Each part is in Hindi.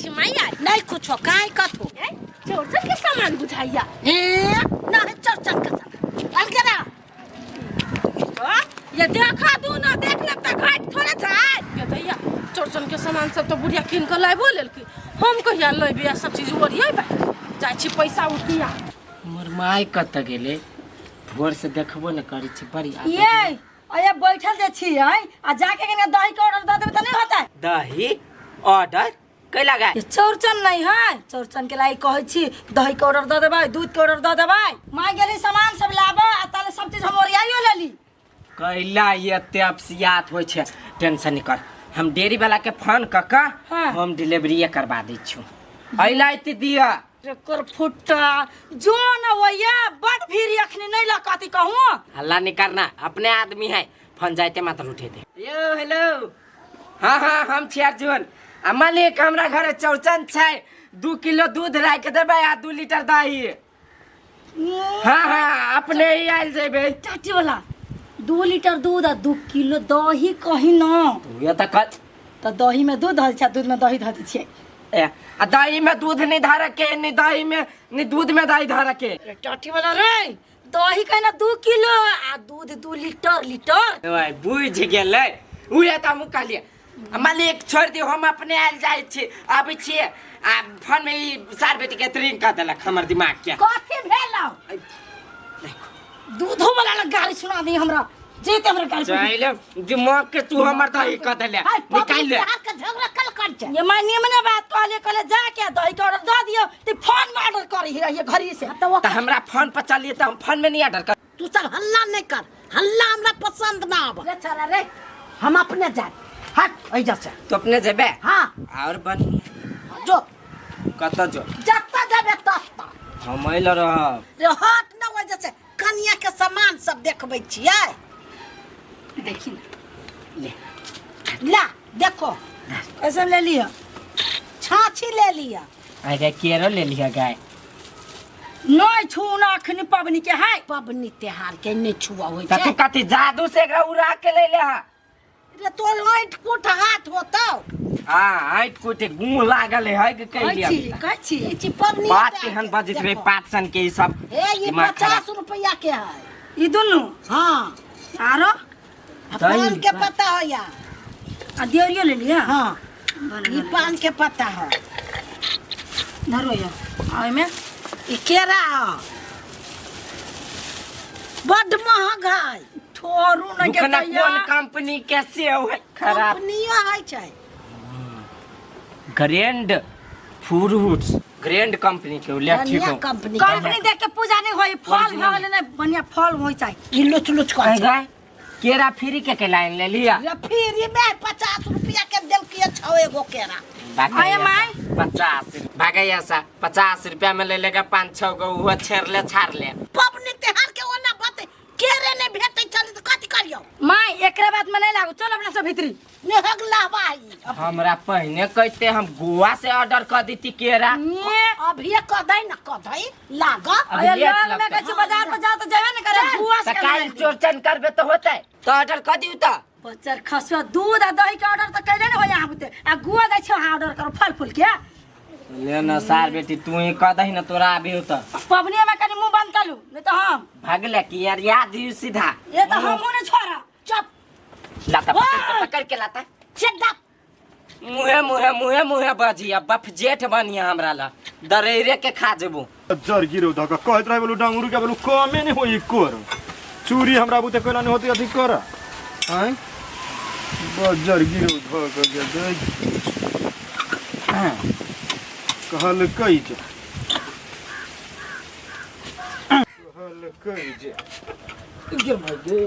छी मैया नहीं कुछ काहे कथो चौरचन के सामान बुझाइया ना चौरचन के सामान अलगरा ये देखा दू ना देख ले त घाट थोड़े जाए ये दैया चौरचन के सामान सब तो बुढ़िया किन के लाइबो लेलकी हम कहिया लेबे सब चीज ओरिए बा जाय छी पैसा उठिया हमर माय कत गेले भोर से देखबो न करै छी बड़ी ये अये बैठल जे छी आ जाके कने दही के ऑर्डर द देबे त नहीं होता दही ऑर्डर कै लगा ये चौरचन नहीं है चौरचन के लाई कहै छी दही के ऑर्डर द देबै दूध के ऑर्डर द देबै माय गेली सामान सब लाबो आ ताले सब चीज हम ओरियाइयो लेली कैला एते अपसियात होइ छै टेंशन नहीं कर हम डेयरी वाला के फोन कका होम डिलीवरी करवा दै छु अइला इति दिया कर फुट्टा जो न होया बड़ भीड़ अखनी नहीं लकाती कहूं हल्ला नहीं करना अपने आदमी है फोन जाते मात्र उठे दे यो हेलो हाँ हम छी अर्जुन आ मालिक हमरा घरे चौरचन छै 2 किलो दूध राख देबै आ 2 लीटर दही हाँ अपने ही आइल जेबै चाची वाला 2 लीटर दूध आ 2 किलो दही कहीं न ये त दही में दूध धर छै दूध में दही धर छै आ दही में दूध नहीं धर के नहीं दही में नहीं दूध में दही धर के चाची वाला रे दही कहीं 2 किलो आ दूध 2 लीटर ओए बुझ गेलै उहे त हम कहलिए मालिक छोड़ दियो हम अपने आइल जाय छी आबै छी आ फोन में ई सार बेटी के ट्रिंग कर देलक हमर दिमाग के कथि भेलौ दूधो वाला गाड़ी सुना दी हमरा जेते हमरा गाड़ी चल दिमाग के तू हमर दही कर देले निकाल ले के झगड़ा कल कर छ ये मैं निमने बात कहले जाके दही के ऑर्डर द दियो ते फोन में ऑर्डर करी है घरी से त हमरा फोन पर चलिए त हम फोन में नहीं ऑर्डर कर तू सब हल्ला नहीं कर हल्ला हमरा पसंद ना आबे रे चला रे हम अपने जाए हट ऐजा से तो अपने जेबे हां और बन जो कत जो जत्ता जाबे तत्ता हम आइल रह रे हट न वजह से कन्या के सामान सब देखबै छियै देखी ले ला देखो ऐसा ले लिया छाछी ले लिया अरे केरो ले लिया गाय नहीं छूना अखनी पबनी के है पबनी त्योहार के नहीं छुआ होय त तू कथि जादू से एकरा उड़ा के ले ले रे तो लाइट कुट हाथ होतो हां हाइट कुटे गुम लागल है के कह लिया कछि पबनी बात केहन बजित रे पाटसन के ई सब ए ये 50 रुपया के है ई दोनों हां आरो पान के पत्ता हो या आ देरियो ले लिया हां ई पान के पत्ता है धरो या आ में ई केरा बड़ महंग है छोरू न के कौन कंपनी के सेव है खराब कंपनियो है छै ग्रैंड फ्रूट्स ग्रैंड कंपनी के ले ठीक हो कंपनी देख के पूजा नहीं होई फल भगले नहीं बढ़िया फल होई छै ई लुच लुच कर गाय केरा फ्री के लाइन ले लिया रे फ्री में 50 रुपया के देल के छौ एगो केरा आय माय 50 भागैया सा 50 रुपया में ले लेगा 5-6 गो वो छेर ले छाड़ ले पबनी त्योहार के ओना बात केरे ने भेटै चली त कथि करियो माय एकरा बात में नहीं लागो चल अपना सब भीतरी ने हगला भाई हमरा पहले कहते हम गोवा से ऑर्डर कर देती केरा अभी कदै न कदै लाग अरे लोग में कछु बाजार पर जा त जेबे न करे गोवा से काल चोरचन करबे तो होतै तो ऑर्डर कर दिउ त बच्चर खसवा दूध आ दही के ऑर्डर त कैले न हो यहाँ बुते आ गुआ दै छ ऑर्डर करो फल फूल के ले न सार बेटी तू ही कह दही न तोरा अभी होता पबनी में कनी मुंह बंद कलू नहीं तो हम भागले कि यार याद ही सीधा ये तो हम ने छोरा चुप लाता पकड़ के लाता चड्डा मुहे बजिया बफ जेठ बनिया हमरा ला दरेरे के खा जेबू जर गिरो धक कहत रहे बोलू डांगरू के बोलू कमे नहीं होई कर चूरी हमरा बुते कोला नहीं होती अधिक कर हैं बजर गिरो धक के कहल कई जे गिर भाई गे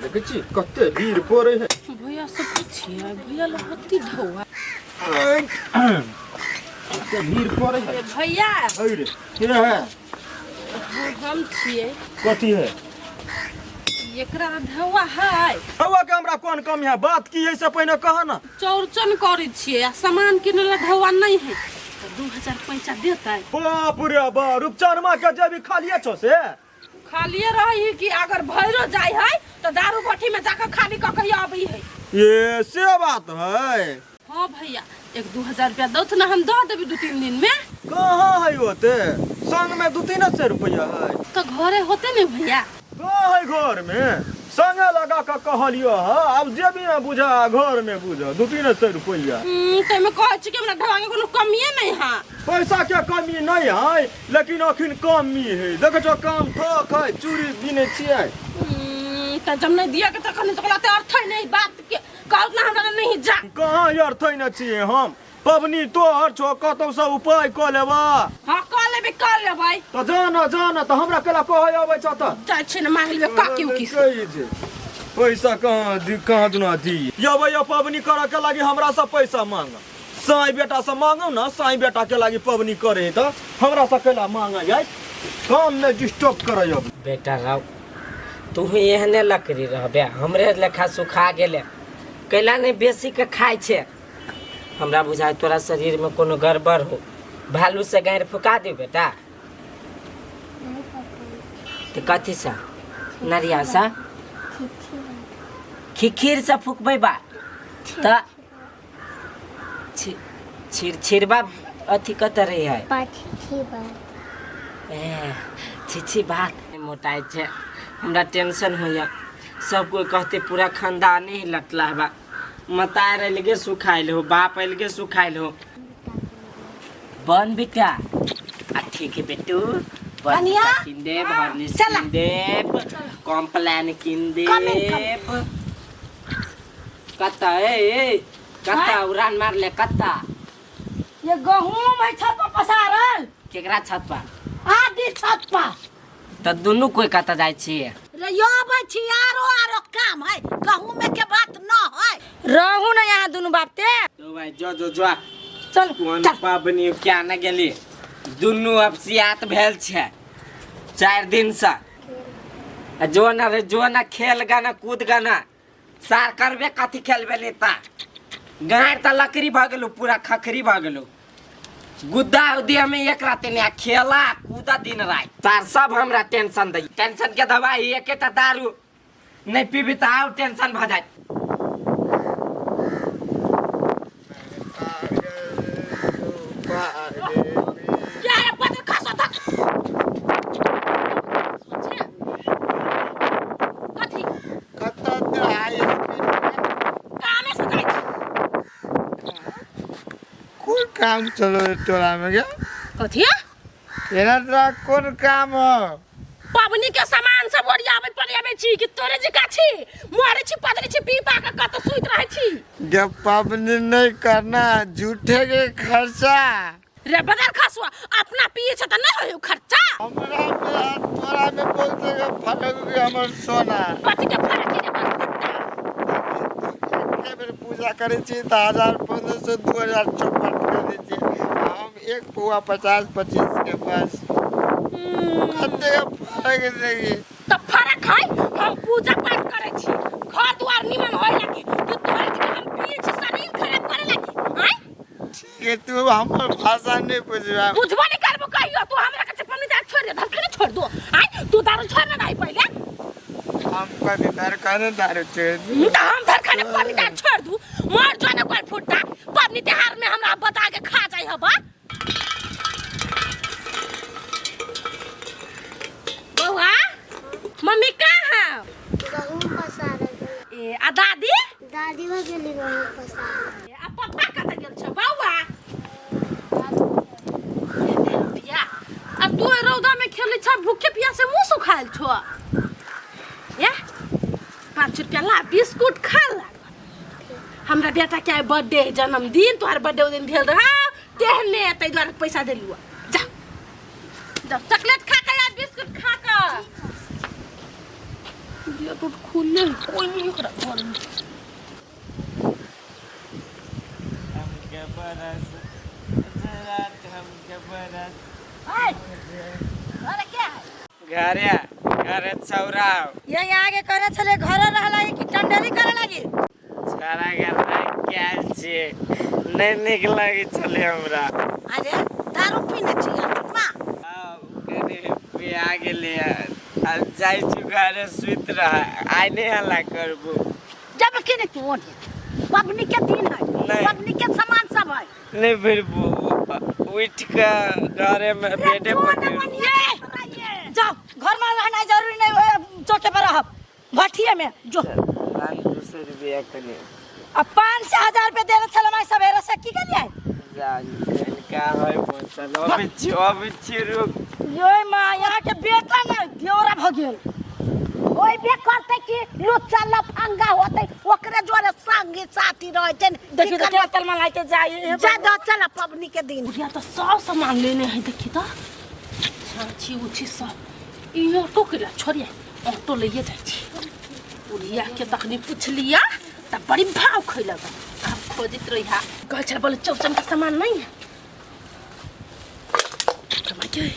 देखे छी कते भीड़ पड़े है भैया सब पूछिए भैया लहती ढौआ कते भीड़ पड़े है भैया अरे के है हम छिए कथी है एकरा ढौआ है हवा के हमरा कोन कम है बात की है से पहले कहा ना चौरचन करे छिए आ सामान किने ला ढौआ नहीं है तो 2000 पैसा देता है बाप रे बा रूपचरमा के जेबी खालिए छो से खालिए रही कि अगर भैरो जाय है तो दारू भट्टी में जाकर खाली क के आबी है ये से बात है हाँ भैया 1-2 हजार रुपया दो तो ना हम दो देवी 2-3 दिन में। कहाँ है होते संग में 200-300 रुपया है तो घरे होते नहीं भैया। कहाँ है घर में संगे लगा के कहलियो है अब जेबी में बुझा घर में बुझा 200-300 रुपया। तो मैं कह छी कि हमरा ढवा के कोनो कमिए नहीं है। पैसा के कमी नहीं है लेकिन अखिन कमी है देख जो काम ठोक है चूड़ी बिने छियै। त जब नहीं दिया के त कनी तो कहते अर्थ ही नहीं बात के कहत ना हमरा नहीं जा। कहाँ यार थै न छियै हम पबनी तोहर छो कतौ से उपाय क लेबा। हां क लेबे त जाना त हमरा केला कहै आबै छ त जाय छै न मांग लेबे काकी उकी कहि जे पैसा कहाँ दुना दी या भैया पबनी करे के लागि हमरा से पैसा मांग साई बेटा से मांगो ना साई बेटा के लागि पबनी करे त हमरा से केला मांगा जाय काम में डिस्टर्ब करे। अब बेटा राव तू एहने लकड़ी रहबे हमरे लेखा सुखा गेले कैला नहीं बेसी के खाय छे। हमरा बुझाय तोरा शरीर में कोनो गड़बड़ हो भालू से गायर फुका दे बेटा। तो कथी सा नरिया सा खिखीर से फुकबै बा त छिरबा अथी कत रही है छिछी बात मोटाई छे हमरा टेंशन होया सब कोई कहते पूरा खानदान ही लटला है बा मतार अलगे सुखाइल हो बाप अलगे सुखाइल हो। बन बेटा आ ठीक है बेटू कनिया किन दे हॉर्लिक्स किन दे कॉम्प्लान किन दे कत्ता ए कत्ता उड़ान मार ले कत्ता ये गहूम है छत पर पसारल केकरा छत पर आदि छत पर त दुनु कोई कत्ता जाय छी रे यो बछि आरो काम है गहूम में के बात न है रहू न यहाँ दुनु बापते तो भाई जो चल कौन पाबनी क्या न गेली दुनु अब सियात भेल छे 4 दिन से जो न खेल गाना कूद गाना सार करबे कथी खेलबे नेता गाड़ त लकड़ी भ गेलो पूरा खखरी भ गेलो गुद्दा उदिया में एक रात ने खेला कूदा दिन रात तार सब हमरा टेंशन दई टेंशन के दवाई एकेटा दारू नहीं पीबी त आउ टेंशन भ जाय। काम चलो तोरा में क्या कथी तेरा तोरा कौन काम हो पबनी के सामान सब ओरियाबे पड़ियाबे छी कि तोरे जी का छी मोरे छी पदरी छी पीपा के कत सुइत रहे छी जब पाबनी नहीं करना झूठे के खर्चा रे बदल खसवा अपना पिए छ त नहीं होय खर्चा हमरा में तोरा में बोलते के फटक के हमर सोना कथी के फरक रे मेरे पूजा करे छी त 1500 2000 चौपट करे छी हम एक पुआ 50-25 के पास कते फरक नहीं त फरक है हम पूजा पाठ करे छी घर द्वार निमन होय लागी कि तोरे जी हम पिए छी शरीर खराब करे लागी हैं ठीक है तू हमर भाषा नहीं बुझबा बुझबो नहीं करबो कहियो तू हमरा के चपनी दार छोड़ दे धरखने छोड़ दो हैं तू दारू छोड़ ना नहीं पहले हम कभी धरखने दारू छोड़ त हम धरखने पनी दार छोड़ दू मर जो ना कोई फुट्टा पबनी त्योहार में हमरा बता के खा जाई हबा बउआ मम्मी कहाँ है गहूम पसार ए आ दादी दादी हो गेली गहूम पसार ए आ पप्पा कत गेल छ बउआ पिया अब तू रौदा में खेले छ भूखे प्यासे मुंह सुखाइल छ या 5 रुपया ला बिस्कुट खा ला हमरा बेटा के बर्थडे जन्मदिन तोहर बर्थडे दिन भेल रहा तेहने तै द्वारा पैसा देलियो जा जा चॉकलेट खा के या बिस्कुट खा के ये तो खुले कोई नहीं ओकरा घर में हमके बरस रात हमके बरस अरे क्या है घरे चौराव ये आगे करे चले घर रहला कि टंडली करे लगी सारा घर क्या छे नहीं निक लगी चले हमरा अरे दारू पीने छी मां कने पिया गेले अब जाई छु घरे सुत रहा आइ नहीं हल्ला करबो जब के ने तू ओढ़ पबनी के दिन है, नहीं। पबनी के सामान सब है। नहीं फिर उठ का घरे में बेटे पकड़ जाओ घर में रहना जरूरी नहीं है, चौके पर रह भट्ठिए में जो। 200 रुपया कने अब 5 से 1000 रुपया देने चला मैं सवेरे से की कर जान का है पहुंचल अभी रुक ये माँ यहाँ के बेटा ना ब्योरा भ गेल ओइ बे करते कि लुच्चा लफंगा होते ओकरे जोरे संगी साथी रहते। देखिए तो क्या तलमा लाइते जाइए ज्यादा चला पबनी के दिन बुढ़िया तो सब सामान लेने हैं। देखिए तो छाछी उछी सब ई ऑटो के ला छोड़िए ऑटो लेके जाई छी। बुढ़िया के तखनी पूछ लिया तब बड़ी भाव खइला अब खोजित रहिया कह छल बोले चौचन का सामान नहीं है कमा के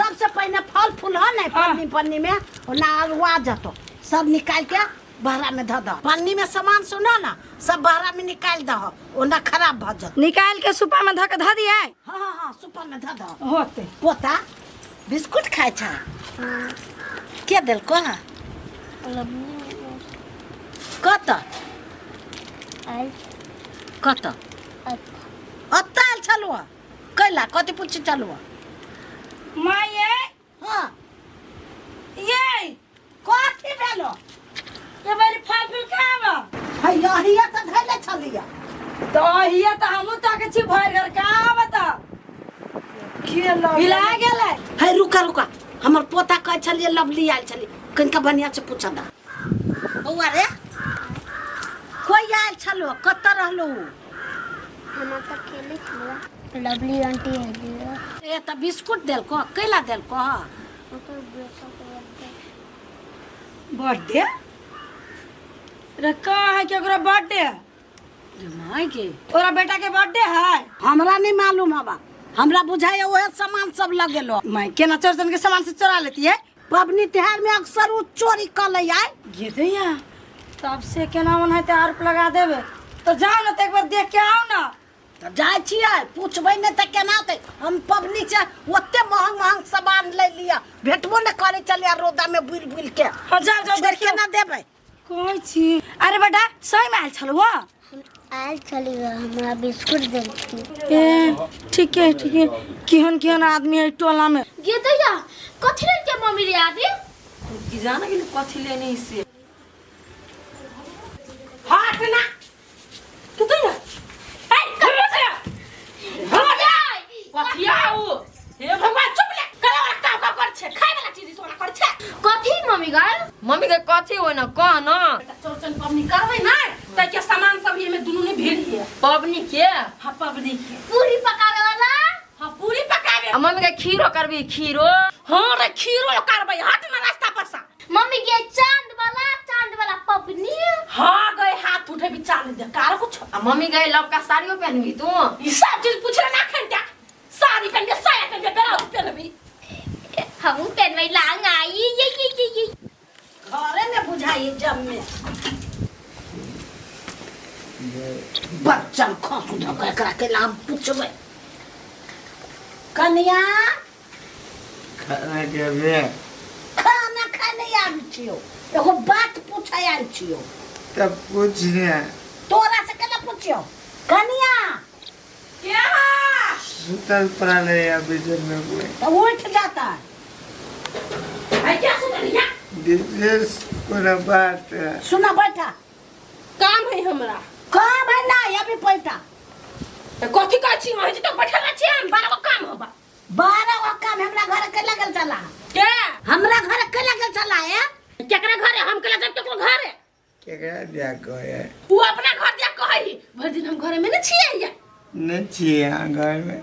सबसे पहले फल फूल है ना पन्नी पन्नी में ना अगवा जातो सब निकाल के बहरा में धो दो। पन्नी में सामान सुना ना सब बहरा में निकाल दो वो ना खराब भ जात। निकाल के सुपा में धक ध दिए हाँ सुपर में धो दो। होते पोता बिस्कुट खाए छा के देल को कत कत अत्ता चलो कैला कति पूछ चलो माँ ये हाँ ये कथी भेलो ये बड़ी फल फूल खावा है यही त धैले छलिया तो हिया तो हमू ताके छी भर घर का बता खेलो हिला गेलै है रुका रुका हमर पोता कह छलिए लवली आयल छली कनका बढ़िया से पूछा दा बउआ रे कोई आयल छलो कत रहलो हम तो खेले थे लवली आंटी है ए त बिस्कुट देल को कैला देल को तो बेटा को बर्थडे रे का है कि ओकरा बर्थडे माय के ओरा बेटा के बर्थडे है हमरा नहीं मालूम हवा हमरा बुझाए ओहे सामान सब लगेलो मैं केना चौरचन के सामान से चोरा लेती है पबनी त्योहार में अक्सर उ चोरी कर ले आए गिरैया तब से केना मन है ते आरोप लगा देबे तो जाओ ना तो एक बार देख के आओ ना त जाय छियै पूछबै ने त केना होतै हम पबनी से ओते महंग महंग सामान ले लिया भेटबो न करे चलिया रोदा में बुल बुल के हाँ जाओ जाओ छोड़ देखिए के ना देबै कोई छी अरे बेटा सही में आयल छलो वो आयल चली गई हमरा बिस्कुट देलती ए ठीक है केहन केहन आदमी है टोला में गे दैया कथि ले के मम्मी रे आदि की जाना के कथी लेने इससे हट ना तू तो या ए कब से हम जाए कथियाऊ हे भगवान चुप ले करे वाला काम कर छे खाए वाला चीज सोना कर छे कथि मम्मी गल मम्मी के कथी होय ना कह ना चौरचन पबनी करबै ना त के सामान सब ये में दुनु ने भेल है पबनी के हां पबनी के पूरी पकावे वाला हां पूरी पकावे मम्मी के खीरो करबी खीरो हां रे खीरो करबै हट ना रास्ता पर से मम्मी के चांद वाला पबनी हां गए हाथ उठे भी चाल दे कार कुछ मम्मी गए लड़का साड़ियों पहनबी तू ई सब चीज पूछला ना खंडा साड़ी पहन के साया पहन के बेरा पहनबी हम पेनवई लांग आई ये घरे में बुझाई जब में बच्चन खसु धक एकरा के नाम पूछबै कन्या खाना के बे खाना खाने आयल छियो एगो बात पूछै आयल छियो तब कुछ नहीं तोरा से केना पूछियो कन्या क्या सुतल प्राणे या बिजन में कोई तो उठ जाता है क्या सुनिया विशेष कोना बात है सुना बैठा काम है हमरा काम है ना अभी पैसा त कथि कहै छी हम तो बैठल छी हम 12 काम होबा 12 काम हमरा घर के लगल चला के हमरा घर के लगल चला है केकरा घरे हम केला जब केकरो घरे केकरा दिया कहे तू अपना घर जा कहई भर दिन हम घरे में न छिए नहीं छिए घर में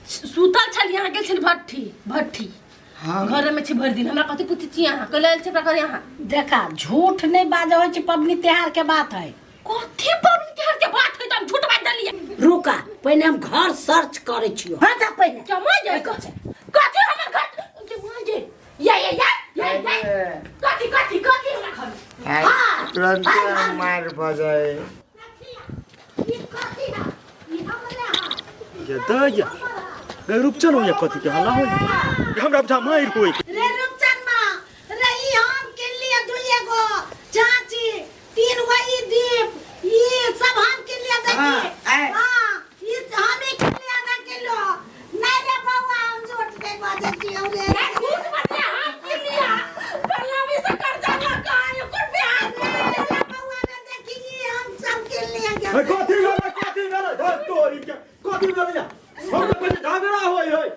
सुतल छल यहाँ गेल छल भट्ठी हाँ घरे में छी भर दिन हमरा कथि पूछै छी यहाँ कल आयल छी pra करे यहाँ देखा झूठ नहीं बाजे होय छै पबनी त्योहार के बात है कथि पबनी त्योहार के बात है त हम झूठ बात दलिए रुका पहले हम घर सर्च करे छियो हां जा पहले क्या मां जाय कथि हमर घर के मां जाय या कथि हमरा घर तुरंत मार बजाए ये दया रे रुपचन हो या कथी के हल्ला हो हमरा बुझा मार कोई रे रुपचन मां रे ई हम के लिए दुइए गो चाची 3 गो ई दीप ई सब हम के लिए देखिए हां ई हमें के लिए आधा किलो नहीं रे बाबा हम जोट के बाजे छी हम रे झूठ मत हम के लिए पहला भी से कर्जा लगा को प्यार रे बाबा ने देखी हम सब के लिए ए कथी वाला तोरी के कथी वाला या हम तो झगड़ा होई होई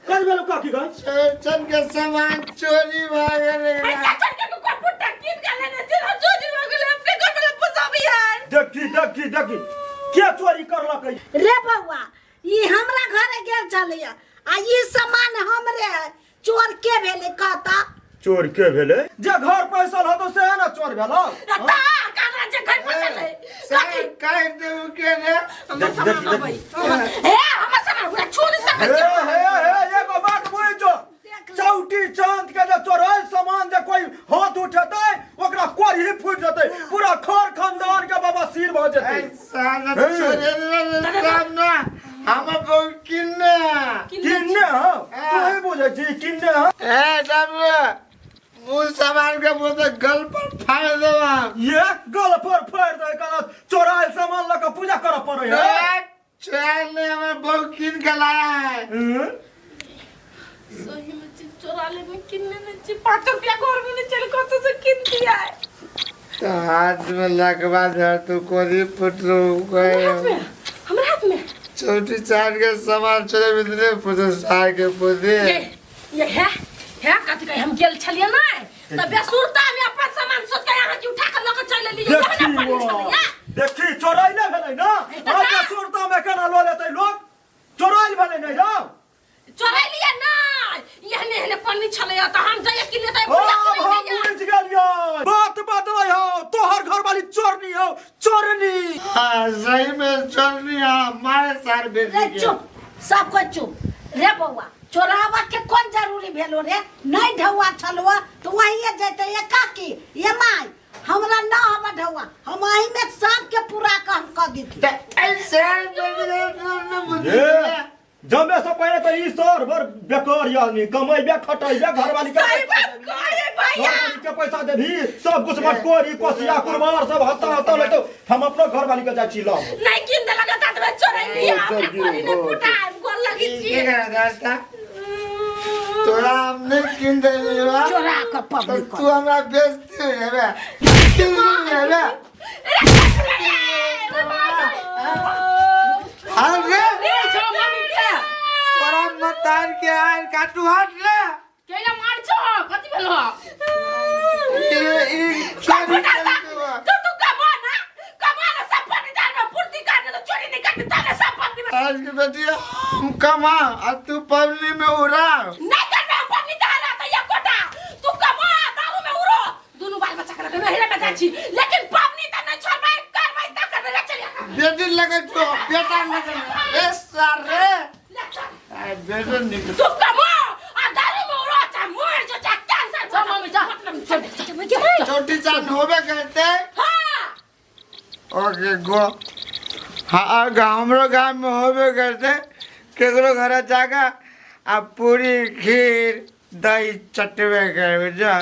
कर बेलो काकी गई चौरचन के सामान चोरी भाग रे चल के को पुट्टा कीन के लेने तेरा चोरी हो गेले अपने घर में फंसा भी यार देखी क्या चोरी करला कई रे बाबा ई हमरा घरे गेल चलिया आ ई सामान हमरे है चोर के भेले कहता चोर के भेले जे घर पैसल हो तो से ना चोर भेलो ता काना जे घर पैसा ले सर काहे दे के रे ए हम सामान पूरा चोरी सब हे एगो बात बोल जो चौटी चांद के जे चोरल सामान जे कोई हाथ उठेतै ओकरा कोढ़ी फूट जेतै पूरा घर खानदान के बाबा सिर भ जेतै साला चोरे रे सामने हम बहुत किन्ने हो तू ही बुझै छी किन्ने हो ए डबरे मुंह सामान के मुंह तो गल पर फाड़ देवा ये गल पर फाड़ दे कना चोराल सामान लगा पूजा कर पड़े है चोर ने हमें बहुत किन के लाया है सही में चोरा ले में किन्ने ने 5 रुपया घर में नहीं चल को तो किन दिया है तो हाथ में लगवा दे तू कोरी पुटरू गए हमरे हाथ में छोटी चार के सामान चले बितने पुत्र सार के पुत्र ये है कथि कहे हम गेल छलिए ना त बेसुरता में अपन सामान सोच के यहां की उठा के लेके चल लिए देखी चोराई ना भेलै ना आज सुरता में केना लो लेतै लोग चोराई भेलै नै रो चोराई लिया ना यहने हने पन्नी छले त हम जाय के लेतै हम बुझ गेलियै बात बतलै हो तोहर घर वाली चोरनी हो चोरनी हां सही में चोरनी हमारे सार रे बेटी के चुप सब को चुप रे बउआ चोरावा के कौन जरूरी भेलो रे नहीं ढौआ छलवा तो वही जते ये काकी ये माई हमरा ना हवा ढौआ हम आही में सब के पूरा काम कर दी ऐसे जमे से पहले तो ई सर भर बेकार यानी कमाइबे खटाइबे घर वाली के सही बात कहे भैया घर वाली के पैसा देभी सब कुछ मत कोरी कोसिया कुरबार सब हता ले तो हम अपना घर वाली के जा छी लो नहीं किन दे लगा तात में चोराई लिया अपने कोरी ने फुटा गोल लगी छी ये कर दास्ता तोरा हमने किन दे लेवा चोरा के तो पब्लिक तू हमरा बेइज्जती है बे किन है बे अरे तोरा मतार के आर काटू हट ले केला मार छो कथि भेलो ई चोरी तू कमा ना सब पनीदार में पूर्ति करने तो चोरी नहीं करते ताने सब पन्नी में आज के बेटिया हम कमा और तू पबनी में उड़ा नहीं करना पनीदार आता ये कोटा तू कमा दारू में उड़ो दोनों बाल बच्चा कर में हेले में जाची लेकिन पबनी त नहीं छोड़बै करबै त कर ले चलिए बेटी लगे तो बेटा लगे ए सारे आ बेटा निकल तू कमा आ दारू में उड़ो चा मोर जो जा कैंसर जा मम्मी जा मतलब छोटी चांद होबे करते हां ओके गो हाँ हमरो गांव में होबे करते केकरो घर जागा आ पूरी खीर दही चटबे करबे जा